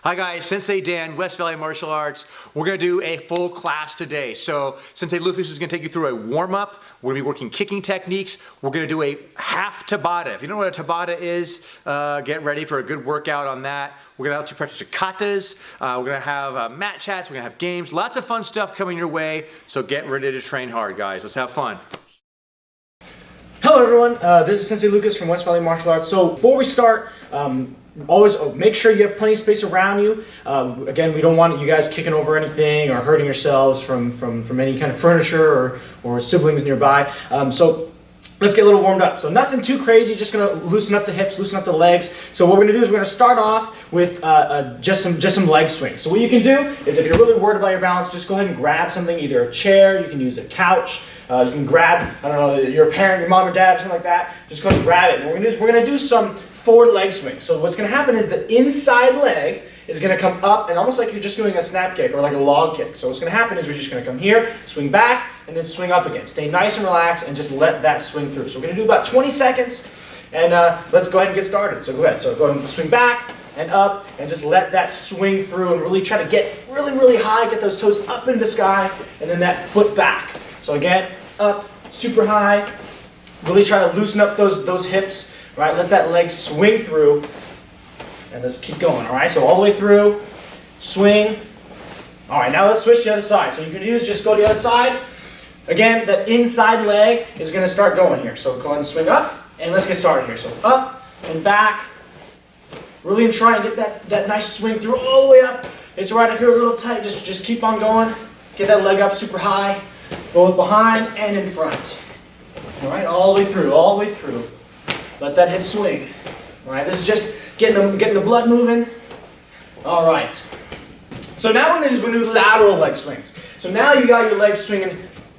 Hi guys, Sensei Dan, West Valley Martial Arts. We're gonna do a full class today. So Sensei Lucas is gonna take you through a warm-up. We're gonna be working kicking techniques. We're gonna do a half Tabata. If you don't know what a Tabata is, get ready for a good workout on that. We're gonna let you practice your katas. We're gonna have mat chats, we're gonna have games. Lots of fun stuff coming your way. So get ready to train hard, guys. Let's have fun. Hello everyone, this is Sensei Lucas from West Valley Martial Arts. So before we start, always make sure you have plenty of space around you. Again, we don't want you guys kicking over anything or hurting yourselves from any kind of furniture or siblings nearby. So let's get a little warmed up. So nothing too crazy, just gonna loosen up the hips, loosen up the legs. So what we're gonna do is we're gonna start off with just some leg swings. So what you can do is if you're really worried about your balance, just go ahead and grab something, either a chair, you can use a couch, you can grab, I don't know, your parent, your mom or dad, or something like that. Just go ahead and grab it. And what we're gonna do is we're gonna do some forward leg swings. So what's gonna happen is the inside leg is gonna come up and almost like you're just doing a snap kick or like a log kick. So what's gonna happen is we're just gonna come here, swing back, and then swing up again. Stay nice and relaxed and just let that swing through. So we're gonna do about 20 seconds and let's go ahead and get started. So go ahead, so go ahead and swing back and up and just let that swing through and really try to get really high, get those toes up in the sky and then that foot back. So again, up, super high, really try to loosen up those hips, right? Let that leg swing through and let's keep going, all right? So all the way through, swing. All right, now let's switch to the other side. So you can use, just go to the other side. Again, that inside leg is gonna start going here. So go ahead and swing up and let's get started here. So up and back. Really try and get that nice swing through all the way up. It's all right if you're a little tight, just keep on going. Get that leg up super high, both behind and in front. All right, all the way through, all the way through. Let that hip swing. All right, this is just getting the blood moving. All right. So now we're gonna do lateral leg swings. So now you got your legs swinging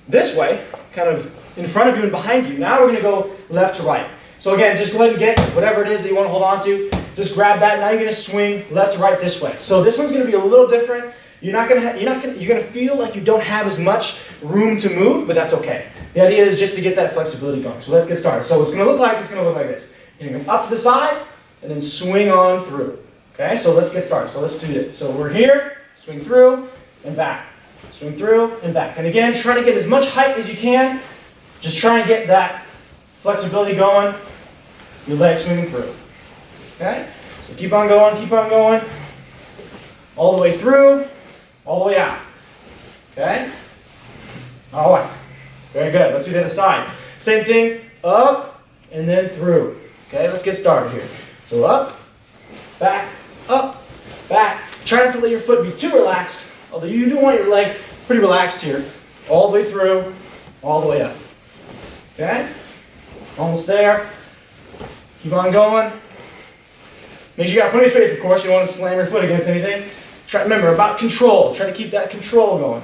this way, kind of in front of you and behind you. Now we're gonna go left to right. So again, just go ahead and get whatever it is that you want to hold on to. Just grab that. Now you're gonna swing left to right this way. So this one's gonna be a little different. You're gonna feel like you don't have as much room to move, but that's okay. The idea is just to get that flexibility going. So let's get started. So it's gonna look like this. You're gonna come up to the side and then swing on through. Okay, so let's get started. So let's do this. So we're here, swing through and back. Swing through and back. And again, try to get as much height as you can. Just try and get that flexibility going. Your legs swinging through. Okay? So keep on going. All the way through, all the way out. Okay? All right. Very good. Let's do the other side. Same thing, up and then through. Okay, let's get started here. So up, back. Try not to let your foot be too relaxed, although you do want your leg pretty relaxed here. All the way through, all the way up. Okay? Almost there. Keep on going. Make sure you got plenty of space, of course. You don't want to slam your foot against anything. Remember, about control. Try to keep that control going.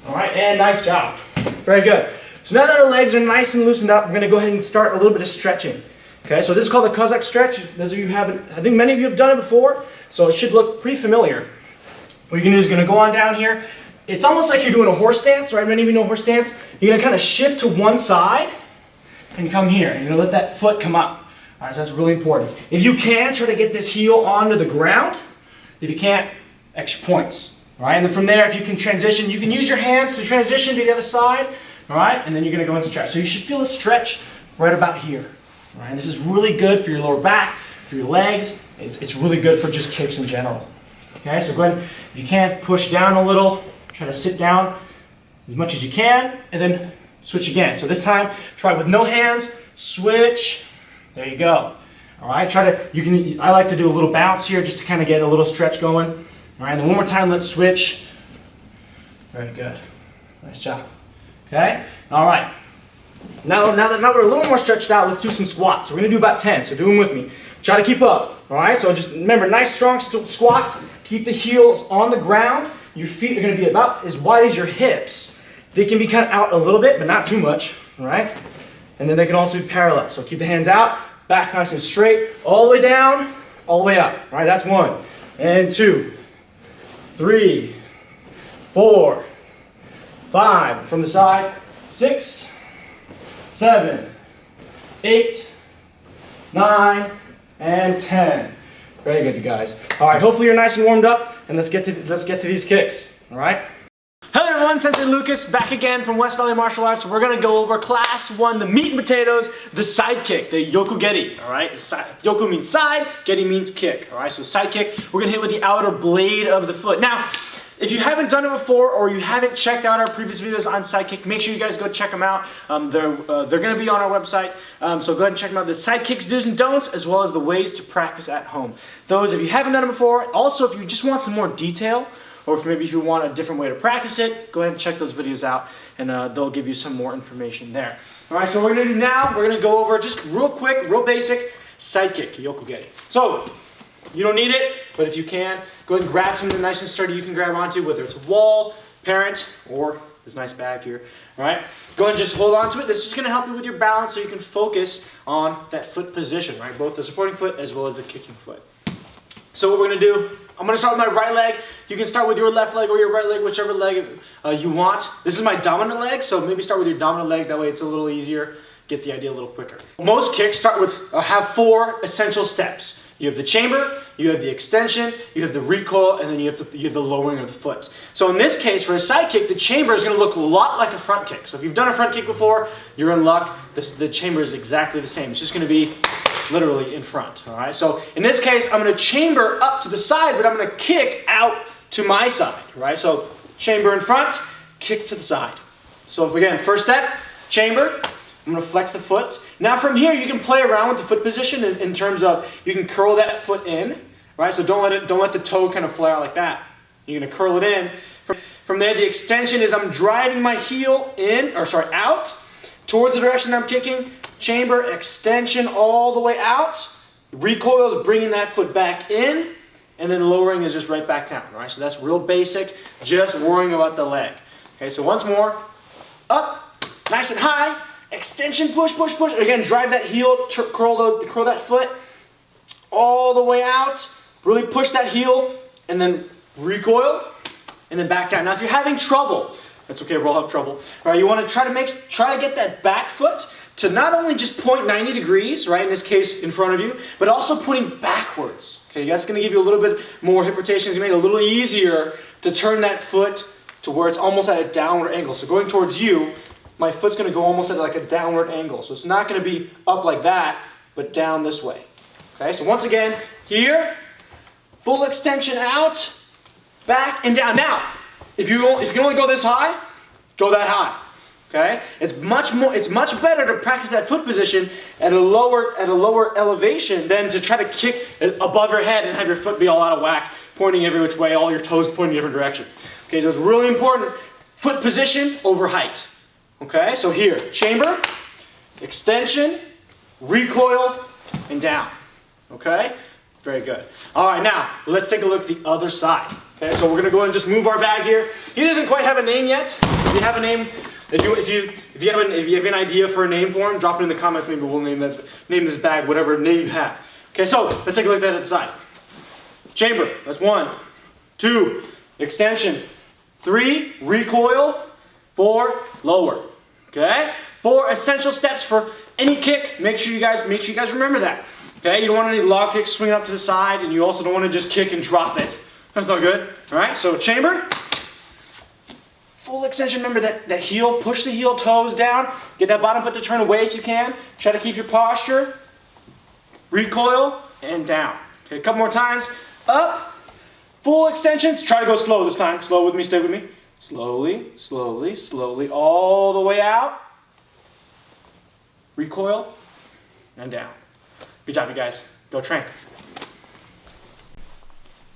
All right, and nice job. Very good. So now that our legs are nice and loosened up, we're going to go ahead and start a little bit of stretching. Okay, so this is called the Cossack stretch. Those of you who haven't, I think many of you have done it before, so it should look pretty familiar. What you're going to do is going to go on down here. It's almost like you're doing a horse dance, right? Many of you know horse dance. You're going to kind of shift to one side and come here. You're going to let that foot come up. All right, so that's really important. If you can, try to get this heel onto the ground. If you can't, extra points. All right, and then from there, if you can transition, you can use your hands to transition to the other side. All right, and then you're going to go and stretch. So you should feel a stretch right about here. All right, and this is really good for your lower back, for your legs. It's really good for just kicks in general. Okay, so go ahead, if you can, push down a little. Try to sit down as much as you can, and then switch again. So this time, try with no hands, switch. There you go. All right, I like to do a little bounce here just to kind of get a little stretch going. All right, and then one more time, let's switch. Very good. Nice job. Okay, all right. Now we're a little more stretched out, let's do some squats. So we're gonna do about 10, so do them with me. Try to keep up, all right? So just remember, nice strong squats. Keep the heels on the ground. Your feet are gonna be about as wide as your hips. They can be kind of out a little bit, but not too much, all right? And then they can also be parallel. So keep the hands out, back nice and straight, all the way down, all the way up. All right, that's 1, and 2, 3, 4, 5, from the side, 6, 7, 8, 9, and 10. Very good, you guys. All right, hopefully you're nice and warmed up, and let's get to these kicks. All right. Hello everyone, Sensei Lucas back again from West Valley Martial Arts. We're gonna go over class 1, the meat and potatoes, the side kick, the yoku geri. All right, yoku means side, geri means kick. All right, so side kick, we're gonna hit with the outer blade of the foot. Now, if you haven't done it before or you haven't checked out our previous videos on side kick, make sure you guys go check them out. They're going to be on our website, so go ahead and check them out. The side kicks do's and don'ts, as well as the ways to practice at home. Those, if you haven't done it before, also if you just want some more detail, or if maybe if you want a different way to practice it, go ahead and check those videos out, and they'll give you some more information there. All right, so what we're going to do now, we're going to go over just real quick, real basic, side kick, yoku geri. So, you don't need it, but if you can, go ahead and grab something nice and sturdy you can grab onto, whether it's a wall, parent, or this nice bag here. All right, go ahead and just hold on to it. This is going to help you with your balance so you can focus on that foot position, right? Both the supporting foot as well as the kicking foot. So what we're going to do, I'm going to start with my right leg. You can start with your left leg or your right leg, whichever leg you want. This is my dominant leg, so maybe start with your dominant leg. That way it's a little easier. Get the idea a little quicker. Most kicks start with have 4 essential steps. You have the chamber, you have the extension, you have the recoil, and then you have the lowering of the foot. So in this case, for a side kick, the chamber is going to look a lot like a front kick. So if you've done a front kick before, you're in luck. The chamber is exactly the same. It's just going to be literally in front. All right. So in this case, I'm going to chamber up to the side, but I'm going to kick out to my side. Right. So chamber in front, kick to the side. So if again, first step, chamber. I'm going to flex the foot. Now from here, you can play around with the foot position in terms of you can curl that foot in, right? So don't let the toe kind of flare out like that. You're going to curl it in. From there, the extension is I'm driving my heel out towards the direction I'm kicking. Chamber, extension all the way out. Recoil is bringing that foot back in, and then lowering is just right back down, right? So that's real basic, just worrying about the leg. Okay, so once more, up, nice and high. Extension, push, push, push. Again, drive that heel, curl that foot all the way out. Really push that heel, and then recoil, and then back down. Now, if you're having trouble, that's okay. We'll all have trouble. Right? You want to try to get that back foot to not only just point 90 degrees, right? In this case, in front of you, but also pointing backwards. Okay, that's going to give you a little bit more hip rotation. It's going to make it a little easier to turn that foot to where it's almost at a downward angle. So going towards you. My foot's going to go almost at like a downward angle. So it's not going to be up like that, but down this way. Okay, so once again, here, full extension out, back and down. Now, if you can only go this high, go that high. Okay? It's much better to practice that foot position at a lower elevation than to try to kick above your head and have your foot be all out of whack, pointing every which way, all your toes pointing different directions. Okay, so it's really important. Foot position over height. Okay, so here, chamber, extension, recoil, and down. Okay, very good. All right, now let's take a look at the other side. Okay, so we're gonna go ahead and just move our bag here. He doesn't quite have a name yet. If you have a name, if you have an idea for a name for him, drop it in the comments. Maybe we'll name this bag whatever name you have. Okay, so let's take a look at the side. Chamber. That's 1, 2, extension, 3, recoil, 4, lower. Okay? 4 essential steps for any kick. Make sure you guys remember that. Okay? You don't want any log kicks swinging up to the side, and you also don't want to just kick and drop it. That's not good. All right? So chamber, full extension. Remember that heel. Push the heel toes down. Get that bottom foot to turn away if you can. Try to keep your posture. Recoil and down. Okay? A couple more times. Up. Full extensions. Try to go slow this time. Slow with me. Stay with me. Slowly, slowly, slowly, all the way out. Recoil, and down. Good job, you guys. Go train.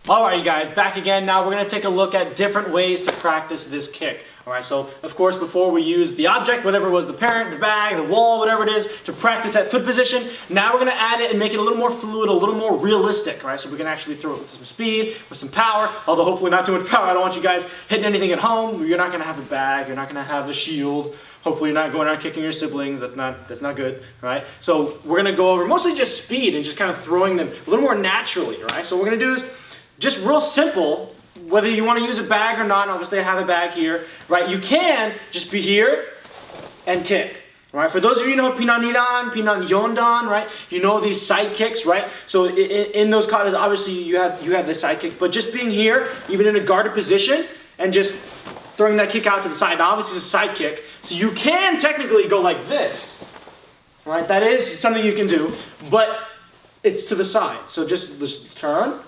All right, you guys, back again. Now we're going to take a look at different ways to practice this kick. All right, so of course, before we use the object, whatever it was, the parent, the bag, the wall, whatever it is, to practice that foot position, now we're going to add it and make it a little more fluid, a little more realistic, all right? So we can actually throw it with some speed, with some power, although hopefully not too much power. I don't want you guys hitting anything at home. You're not going to have a bag. You're not going to have the shield. Hopefully you're not going around kicking your siblings. That's not good, right? So we're going to go over mostly just speed and just kind of throwing them a little more naturally, all right? So what we're going to do is just real simple, whether you want to use a bag or not. Obviously I have a bag here, right? You can just be here and kick, All right, for those of you who know pinaniran, pinanyondan, right? You know these side kicks, right? So in those katas, obviously you have the side kick, but just being here, even in a guarded position, and just throwing that kick out to the side. Now obviously it's a side kick, so you can technically go like this, right? That is something you can do, but it's to the side. So just turn,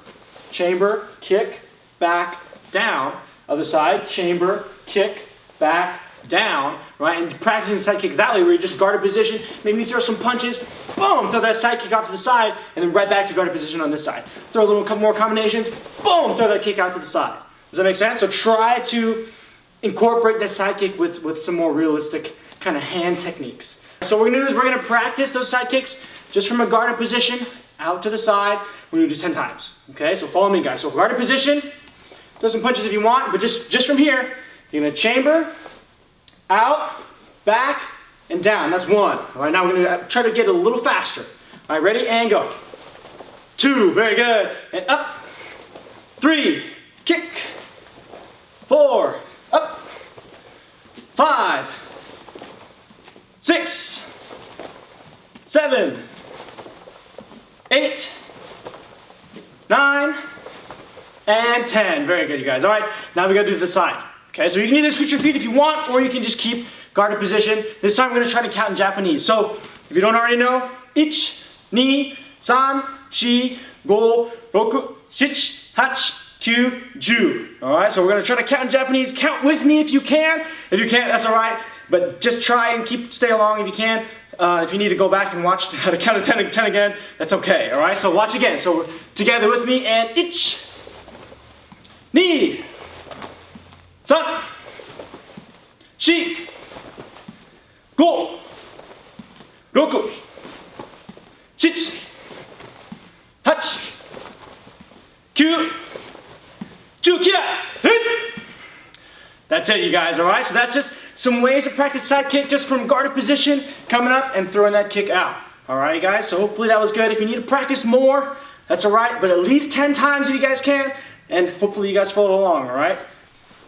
chamber, kick, back, down. Other side, chamber, kick, back, down, right? And practicing side kicks that way where you just guarded position, maybe you throw some punches, boom, throw that side kick off to the side, and then right back to guarded position on this side. Throw a couple more combinations, boom, throw that kick out to the side. Does that make sense? So try to incorporate that side kick with some more realistic kind of hand techniques. So what we're gonna do is we're gonna practice those side kicks just from a guarded position, out to the side. We're gonna do 10 times, okay? So follow me, guys. So guarded position, throw some punches if you want, but just from here, you're gonna chamber, out, back, and down. That's one. All right, now we're gonna try to get a little faster. All right, ready, and go. 2, very good, and up. 3, kick. 4, up. 5, 6, 7, 8, 9, and 10. Very good, you guys. All right, now we gotta do the side. Okay, so you can either switch your feet if you want, or you can just keep guarded position. This time we're gonna try to count in Japanese. So, if you don't already know, 1, 2, 3, 4, 5, 6, 7, 8, 9, 10. All right, so we're gonna try to count in Japanese. Count with me if you can. If you can't, that's all right. But just try and stay along if you can. If you need to go back and watch how to count to 10 again, that's okay. All right, so watch again. So together with me, and 1, 2, 3, 4, 5, 6, 7, 8, 9, 10. That's it, you guys, all right? So that's just some ways to practice side kick just from guarded position, coming up and throwing that kick out. All right, you guys? So hopefully that was good. If you need to practice more, that's all right, but at least 10 times if you guys can, and hopefully you guys followed along, all right?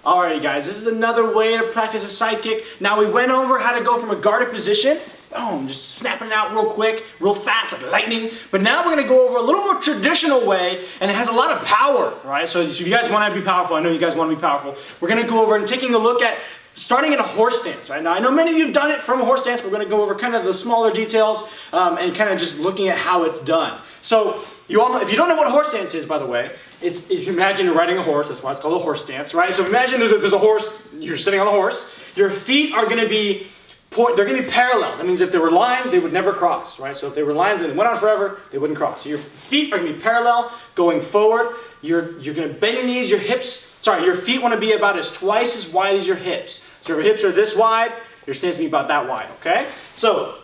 All right, you guys, this is another way to practice a side kick. Now we went over how to go from a guarded position, boom, just snapping it out real quick, real fast, like lightning. But now we're gonna go over a little more traditional way, and it has a lot of power, right? So if you guys wanna be powerful, I know you guys wanna be powerful, we're gonna go over and taking a look at starting in a horse stance, right? Now I know many of you have done it from a horse stance, but we're gonna go over kind of the smaller details and kind of just looking at how it's done. So you all know, if you don't know what a horse stance is, by the way, if you imagine you're riding a horse, that's why it's called a horse stance, right? So imagine there's a horse, you're sitting on a horse, your feet are gonna be they're going to be parallel. That means if there were lines, they would never cross, right? So if they were lines and they went on forever, they wouldn't cross. So your feet are going to be parallel going forward. You're going to bend your knees, your feet want to be about twice as wide as your hips. So if your hips are this wide, your stance will be about that wide, okay? So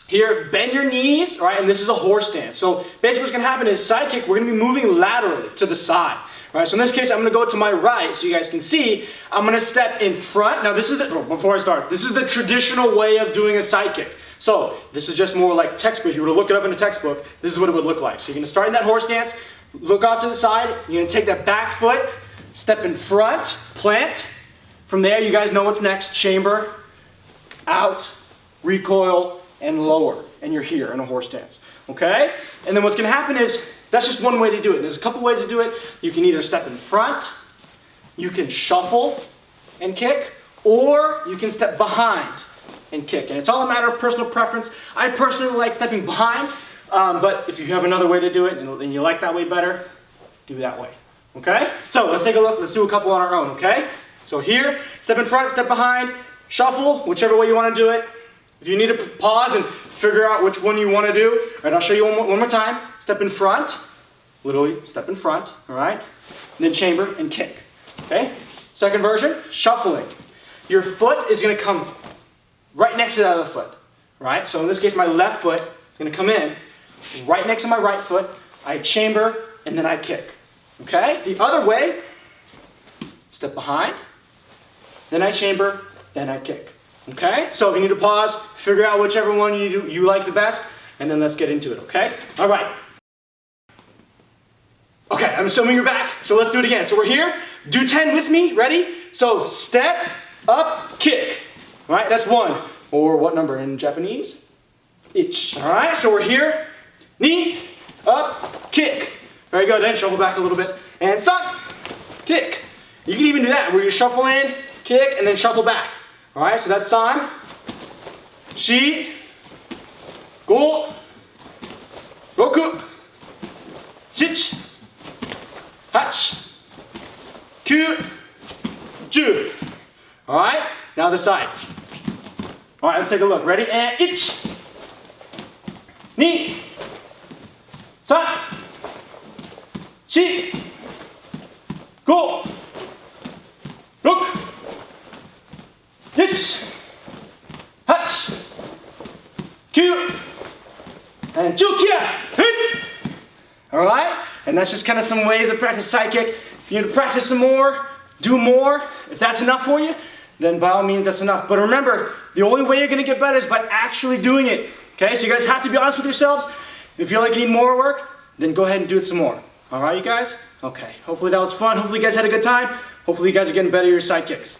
here, bend your knees, right? And this is a horse stance. So basically what's going to happen is side kick, we're going to be moving laterally to the side. Right, so in this case, I'm going to go to my right so you guys can see. I'm going to step in front. Now this is before I start, this is the traditional way of doing a side kick. So this is just more like textbook. If you were to look it up in a textbook, this is what it would look like. So you're going to start in that horse stance, look off to the side. You're going to take that back foot, step in front, plant. From there, you guys know what's next. Chamber, out, recoil, and lower. And you're here in a horse stance. Okay? And then what's going to happen is, that's just one way to do it. There's a couple ways to do it. You can either step in front, you can shuffle and kick, or you can step behind and kick. And it's all a matter of personal preference. I personally like stepping behind, but if you have another way to do it and you like that way better, do that way. Okay? So let's take a look. Let's do a couple on our own, okay? So here, step in front, step behind, shuffle, whichever way you want to do it. If you need to pause and figure out which one you want to do, all right, I'll show you one more time. Step in front, literally step in front, all right? And then chamber and kick, okay? Second version, shuffling. Your foot is going to come right next to the other foot, right? So in this case, my left foot is going to come in right next to my right foot. I chamber, and then I kick, okay? The other way, step behind, then I chamber, then I kick. Okay, so if you need to pause, figure out whichever one you like the best, and then let's get into it, okay? All right. Okay, I'm assuming you're back, so let's do it again. So we're here, do 10 with me, ready? So step, up, kick. All right, that's 1, or what number in Japanese? Ich. All right, so we're here. Knee, up, kick. Very good, then shuffle back a little bit. And san, kick. You can even do that, where you shuffle in, kick, and then shuffle back. All right, so that's san, shi, go, roku, shichi, hachi, kyu, ju. All right, now the side. All right, let's take a look. Ready? And ich, ni, san, shi, go, roku, shichi, hachi, kyu, and jukia. Hey! All right, and that's just kind of some ways of practice side kick. If you need to practice some more, do more. If that's enough for you, then by all means, that's enough. But remember, the only way you're gonna get better is by actually doing it. Okay, so you guys have to be honest with yourselves. If you feel like you need more work, then go ahead and do it some more. All right, you guys? Okay, hopefully that was fun. Hopefully you guys had a good time. Hopefully you guys are getting better at your side kicks.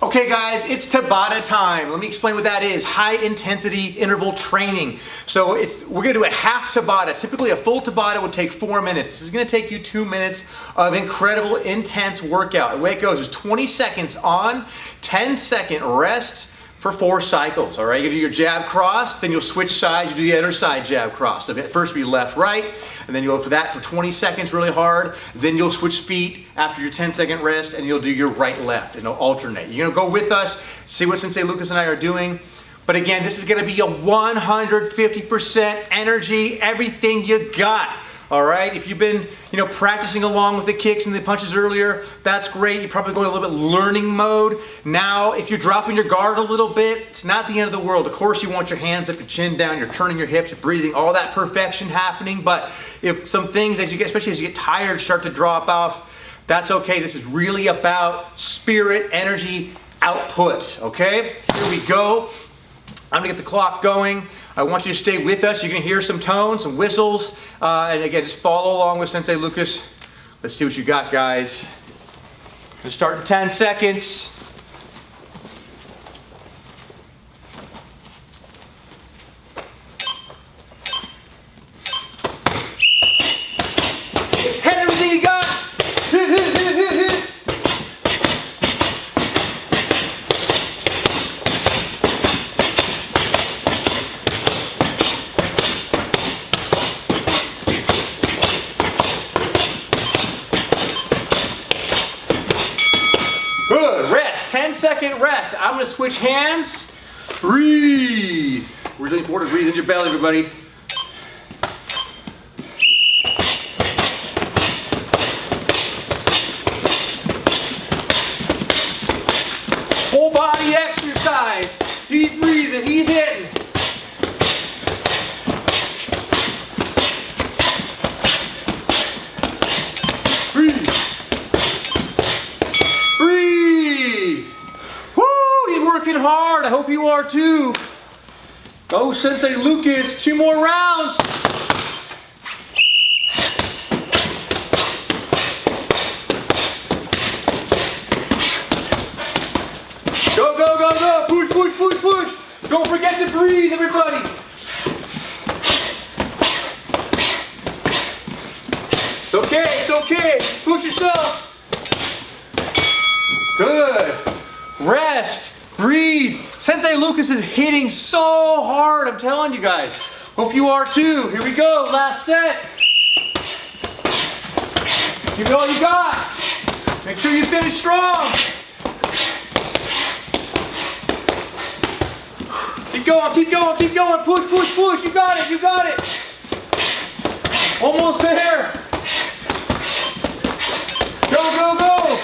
Okay guys, it's Tabata time. Let me explain what that is. High intensity interval training. So we're gonna do a half Tabata. Typically a full Tabata would take 4 minutes. This is gonna take you 2 minutes of incredible intense workout. The way it goes is 20 seconds on, 10-second rest for 4 cycles. All right, you do your jab cross, then you'll switch sides, you do the other side jab cross. So first be left, right, and then you'll go for that for 20 seconds really hard. Then you'll switch feet after your 10-second rest and you'll do your right, left, and it'll alternate. You're gonna go with us, see what Sensei Lucas and I are doing. But again, this is gonna be a 150% energy, everything you got. All right, if you've been, practicing along with the kicks and the punches earlier, that's great. You're probably going a little bit learning mode. Now, if you're dropping your guard a little bit, it's not the end of the world. Of course, you want your hands up, your chin down, you're turning your hips, you're breathing, all that perfection happening. But if some things, especially as you get tired, start to drop off, that's okay. This is really about spirit, energy, output, okay? Here we go. I'm gonna get the clock going. I want you to stay with us. You're gonna hear some tones, some whistles, and again, just follow along with Sensei Lucas. Let's see what you got, guys. Gonna start in 10 seconds. Hit everything you got. Good, rest, 10-second rest. I'm gonna switch hands. Breathe. Really important to breathe in your belly, everybody. Whole body exercise. He's breathing, he's hitting. Breathe. Breathe. Woo, he's working hard. I hope you are too. Go Sensei Lucas, 2 more rounds. Go, go, go, go. Push, push, push, push. Don't forget to breathe, everybody. It's okay, it's okay. Push yourself. Good. Rest. Breathe. Sensei Lucas is hitting so hard, I'm telling you guys. Hope you are too. Here we go, last set. Give it all you got. Make sure you finish strong. Keep going, keep going, keep going. Push, push, push. You got it, you got it. Almost there. Go, go, go.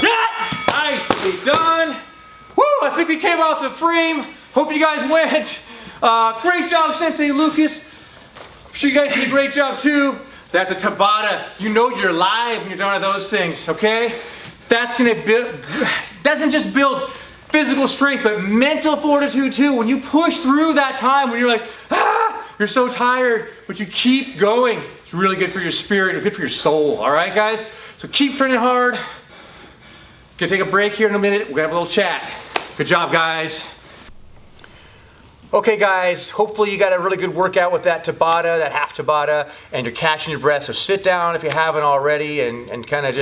Yeah! Nicely done. Woo, I think we came off the frame. Hope you guys went. Great job, Sensei Lucas. I'm sure you guys did a great job too. That's a Tabata. You know you're live when you're doing those things, okay? That's gonna build, doesn't just build physical strength, but mental fortitude too. When you push through that time when you're like, you're so tired, but you keep going. It's really good for your spirit and good for your soul, all right, guys? So keep training hard. Gonna take a break here in a minute. We're gonna have a little chat. Good job, guys. Okay guys, hopefully you got a really good workout with that Tabata, that half Tabata, and you're catching your breath. So sit down if you haven't already and kind of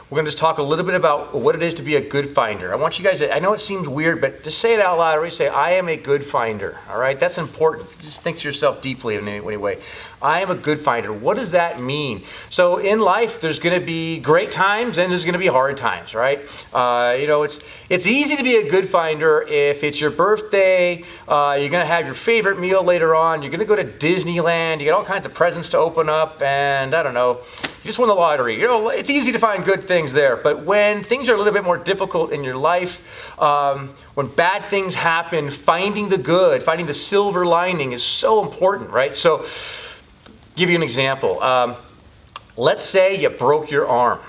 we're gonna just talk a little bit about what it is to be a good finder. I want you guys to, I know it seems weird, but just say it out loud. Already say, I am a good finder, all right? That's important. Just think to yourself deeply in any way. I am a good finder. What does that mean? So in life, there's gonna be great times and there's gonna be hard times, right? It's easy to be a good finder if it's your birthday, you're gonna have your favorite meal later on, you're gonna go to Disneyland, you get all kinds of presents to open up, and I don't know, you just won the lottery. It's easy to find good things there, but when things are a little bit more difficult in your life, when bad things happen, finding the good, finding the silver lining is so important, right? So, give you an example. Let's say you broke your arm.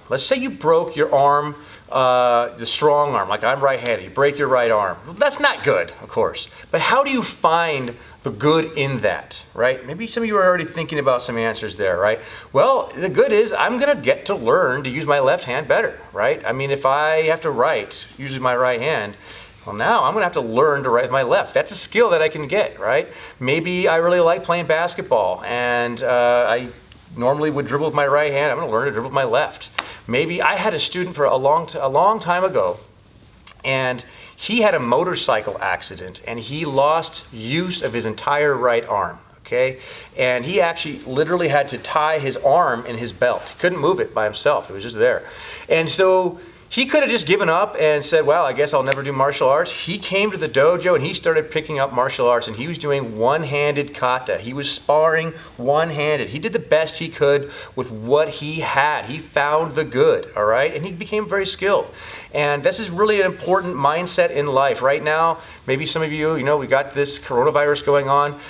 Let's say you broke your arm, the strong arm, like I'm right-handed, you break your right arm. Well, that's not good, of course. But how do you find the good in that, right? Maybe some of you are already thinking about some answers there, right? Well, the good is I'm gonna get to learn to use my left hand better, right? I mean, if I have to write, usually my right hand, well, now I'm gonna have to learn to write with my left. That's a skill that I can get, right? Maybe I really like playing basketball and I normally would dribble with my right hand. I'm gonna learn to dribble with my left. Maybe I had a student for a long time ago, and he had a motorcycle accident and he lost use of his entire right arm, okay? And he actually literally had to tie his arm in his belt. He couldn't move it by himself, it was just there. And so he could have just given up and said, well, I guess I'll never do martial arts. He came to the dojo and he started picking up martial arts, and he was doing one-handed kata. He was sparring one-handed. He did the best he could with what he had. He found the good, all right? And he became very skilled. And this is really an important mindset in life. Right now, maybe some of you, we got this coronavirus going on.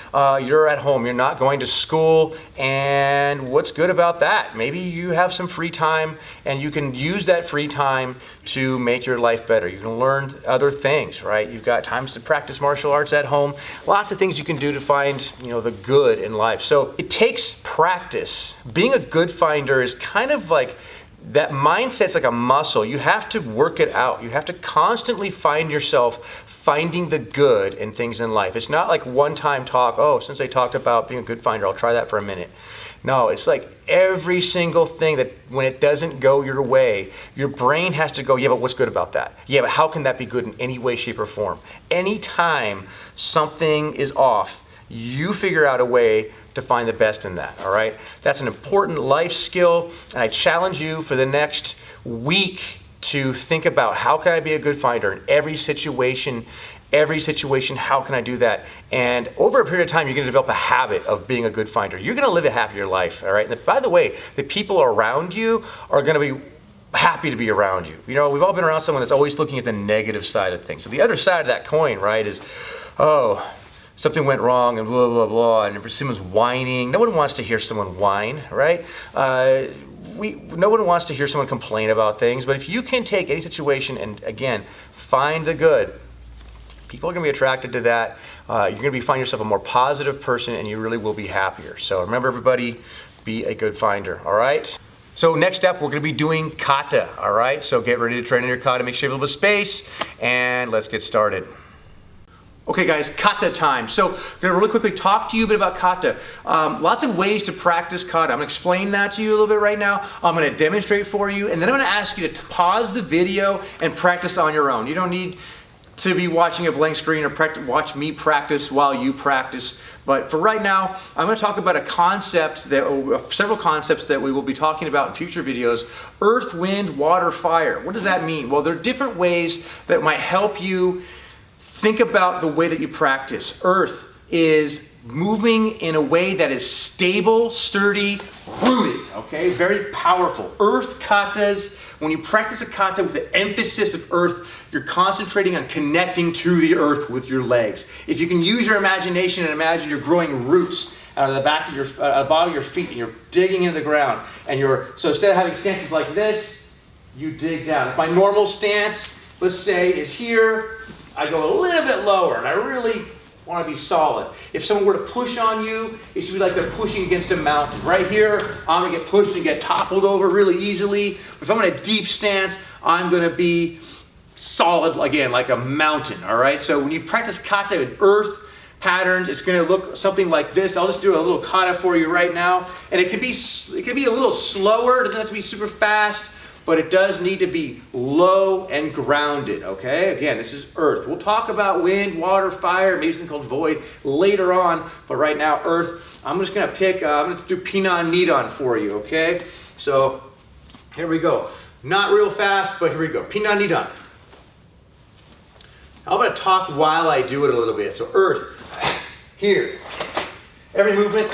You're at home, you're not going to school, and what's good about that? Maybe you have some free time and you can use that free time to make your life better. You can learn other things, right? You've got times to practice martial arts at home. Lots of things you can do to find, the good in life. So it takes practice. Being a good finder is kind of like that mindset's like a muscle. You have to work it out. You have to constantly find yourself finding the good in things in life. It's not like one-time talk, since I talked about being a good finder, I'll try that for a minute. No, it's like every single thing that when it doesn't go your way, your brain has to go, yeah, but what's good about that? Yeah, but how can that be good in any way, shape, or form? Anytime something is off, you figure out a way to find the best in that, all right? That's an important life skill, and I challenge you for the next week to think about how can I be a good finder in every situation, how can I do that? And over a period of time, you're gonna develop a habit of being a good finder. You're gonna live a happier life, all right? And by the way, the people around you are gonna be happy to be around you. We've all been around someone that's always looking at the negative side of things. So the other side of that coin, right, is, something went wrong and blah, blah, blah, and someone's whining. No one wants to hear someone whine, right? No one wants to hear someone complain about things, but if you can take any situation and, again, find the good, people are going to be attracted to that. You're going to find yourself a more positive person, and you really will be happier. So remember, everybody, be a good finder, all right? So next up, we're going to be doing kata, all right? So get ready to train in your kata, make sure you have a little bit of space, and let's get started. Okay guys, kata time. So I'm going to really quickly talk to you a bit about kata. Lots of ways to practice kata. I'm going to explain that to you a little bit right now. I'm going to demonstrate for you, and then I'm going to ask you to pause the video and practice on your own. You don't need to be watching a blank screen or watch me practice while you practice. But for right now, I'm going to talk about several concepts that we will be talking about in future videos. Earth, wind, water, fire. What does that mean? Well, there are different ways that might help you think about the way that you practice. Earth is moving in a way that is stable, sturdy, rooted, okay? Very powerful. Earth katas, when you practice a kata with the emphasis of earth, you're concentrating on connecting to the earth with your legs. If you can use your imagination and imagine you're growing roots out of the back of your, bottom of your feet, and you're digging into the ground, so instead of having stances like this, you dig down. If my normal stance, let's say, is here, I go a little bit lower, and I really want to be solid. If someone were to push on you, it should be like they're pushing against a mountain. Right here, I'm going to get pushed and get toppled over really easily. If I'm in a deep stance, I'm going to be solid, again, like a mountain, all right? So when you practice kata in earth patterns, it's gonna look something like this. I'll just do a little kata for you right now. And it can be a little slower, it doesn't have to be super fast, but it does need to be low and grounded, okay? Again, this is earth. We'll talk about wind, water, fire, maybe something called void later on, but right now, earth. I'm just gonna pick, I'm gonna do Pinan Nidan for you, okay? So, here we go. Not real fast, but here we go. Pinan Nidan. I'm gonna talk while I do it a little bit. So earth, here. Every movement,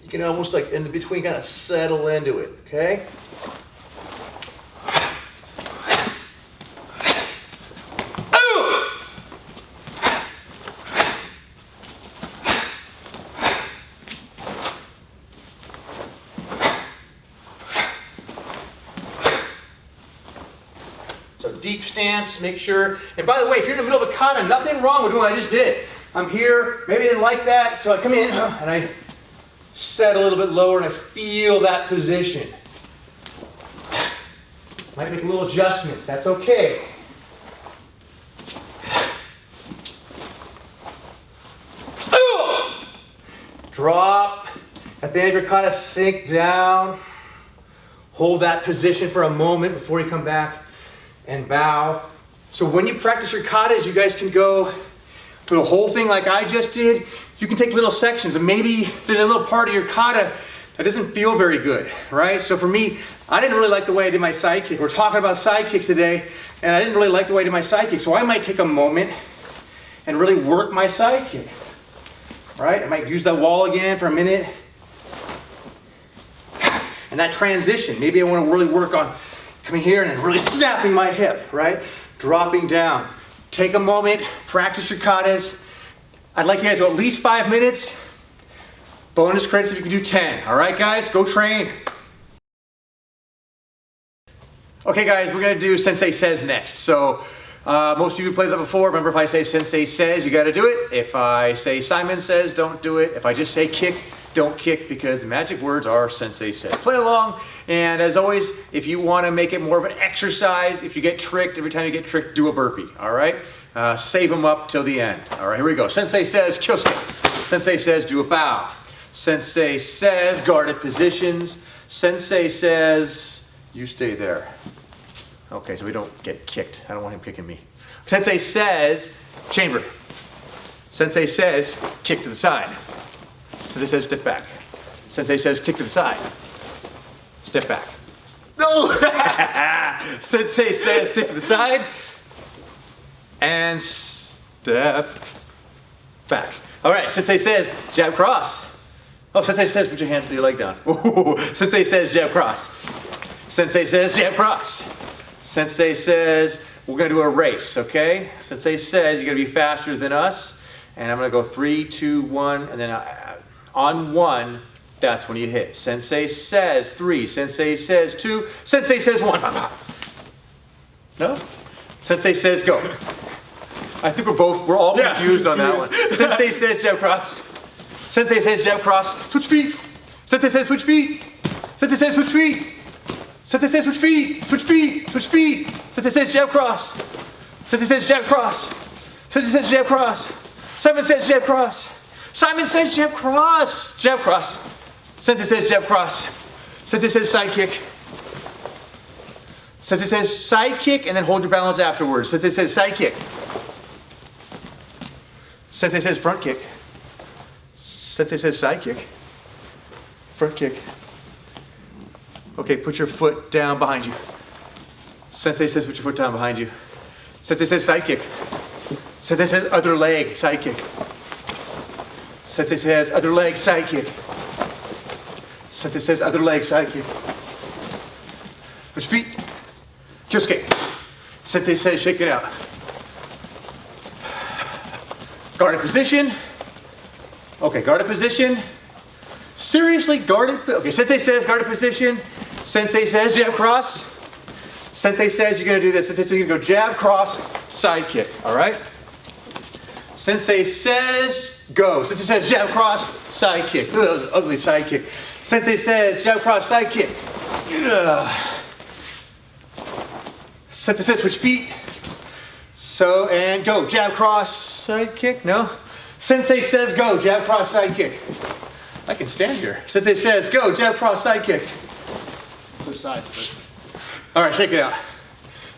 you can almost like in between kind of settle into it, okay? So deep stance, make sure. And by the way, if you're in the middle of a kata, nothing wrong with doing what I just did. I'm here, maybe I didn't like that, so I come in and I set a little bit lower and I feel that position. Might make little adjustments, that's okay. Drop. At the end of your kata, sink down. Hold that position for a moment before you come back and bow. So when you practice your katas, you guys can go through the whole thing like I just did. You can take little sections, and maybe there's a little part of your kata that doesn't feel very good, right? So for me, I didn't really like the way I did my side kick. We're talking about side kicks today, and I didn't really like the way I did my side kick. So I might take a moment and really work my side kick, right? I might use that wall again for a minute. And that transition, maybe I want to really work on coming here and then really snapping my hip, right? Dropping down. Take a moment, practice your katas. I'd like you guys to at least 5 minutes. Bonus credits if you can do 10. All right, guys, go train. Okay, guys, we're gonna do Sensei Says next. So most of you played that before. Remember, if I say Sensei Says, you gotta do it. If I say Simon Says, don't do it. If I just say kick, don't kick, because the magic words are Sensei Says. Play along, and as always, if you want to make it more of an exercise, if you get tricked, every time you get tricked, do a burpee, all right? Save them up till the end. All right, here we go. Sensei Says, kyosuke. Sensei Says, do a bow. Sensei Says, guarded positions. Sensei Says, you stay there. Okay, so we don't get kicked. I don't want him kicking me. Sensei Says, chamber. Sensei Says, kick to the side. Sensei says, step back. Sensei says, kick to the side. Step back. No! Sensei says, stick to the side. And step back. All right, Sensei says, jab cross. Oh, Sensei says, put your hand, put your leg down. Ooh. Sensei says, jab cross. Sensei says, jab cross. Sensei says, we're gonna do a race, okay? Sensei says, you're gonna be faster than us. And I'm gonna go 3, 2, 1, and then on 1, that's when you hit. Sensei says 3, Sensei says 2, Sensei says 1. No? Sensei says go. I think we're all confused on that one. Sensei says jab cross. Sensei says jab cross. Switch feet. Sensei says switch feet. Sensei says switch feet. Sensei says switch feet. Switch feet. Switch feet. Sensei says jab cross. Sensei says jab cross. Sensei says jab cross. Simon says jab cross. Simon says jab cross. Jab cross. Sensei says jab cross. Sensei says side kick. Sensei says side kick and then hold your balance afterwards. Sensei says side kick. Sensei says front kick. Sensei says side kick. Front kick. Okay, put your foot down behind you. Sensei says put your foot down behind you. Sensei says side kick. Sensei says other leg, side kick. Sensei says other leg, side kick. Sensei says other leg, side kick. Switch feet. Kyosuke. Sensei says shake it out. Guarded position. Okay, guarded position. Seriously, guarded. Okay, Sensei says guarded position. Sensei says jab cross. Sensei says you're gonna do this. Sensei says you're gonna go jab, cross, side kick. All right? Sensei says go. Sensei says jab, cross, side kick. Ugh, that was an ugly side kick. Sensei says jab, cross, side kick. Ugh. Sensei says switch feet. So, and go. Jab, cross, side kick. No. Sensei says go. Jab, cross, side kick. I can stand here. Sensei says go. Jab, cross, side kick. Switch sides, please. All right, shake it out.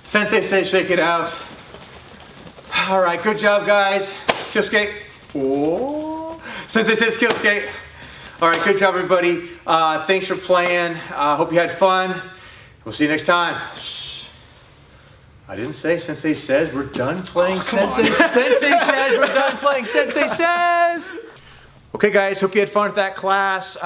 Sensei says shake it out. All right, good job, guys. Kill skate. Oh. Sensei says kill skate. All right, good job, everybody. Thanks for playing. Hope you had fun. We'll see you next time. I didn't say Sensei says we're done playing. Sensei says we're done playing. Sensei says. Okay, guys, hope you had fun with that class.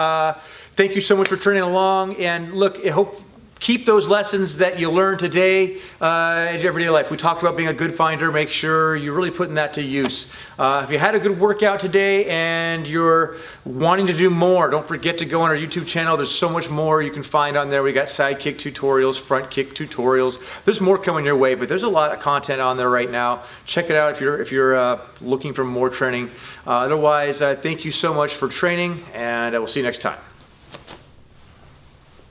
Thank you so much for turning along. And look, I hope keep those lessons that you learned today in your everyday life. We talked about being a good finder. Make sure you're really putting that to use. If you had a good workout today and you're wanting to do more, don't forget to go on our YouTube channel. There's so much more you can find on there. We got side kick tutorials, front kick tutorials. There's more coming your way, but there's a lot of content on there right now. Check it out if you're looking for more training. Otherwise, thank you so much for training, and we'll see you next time.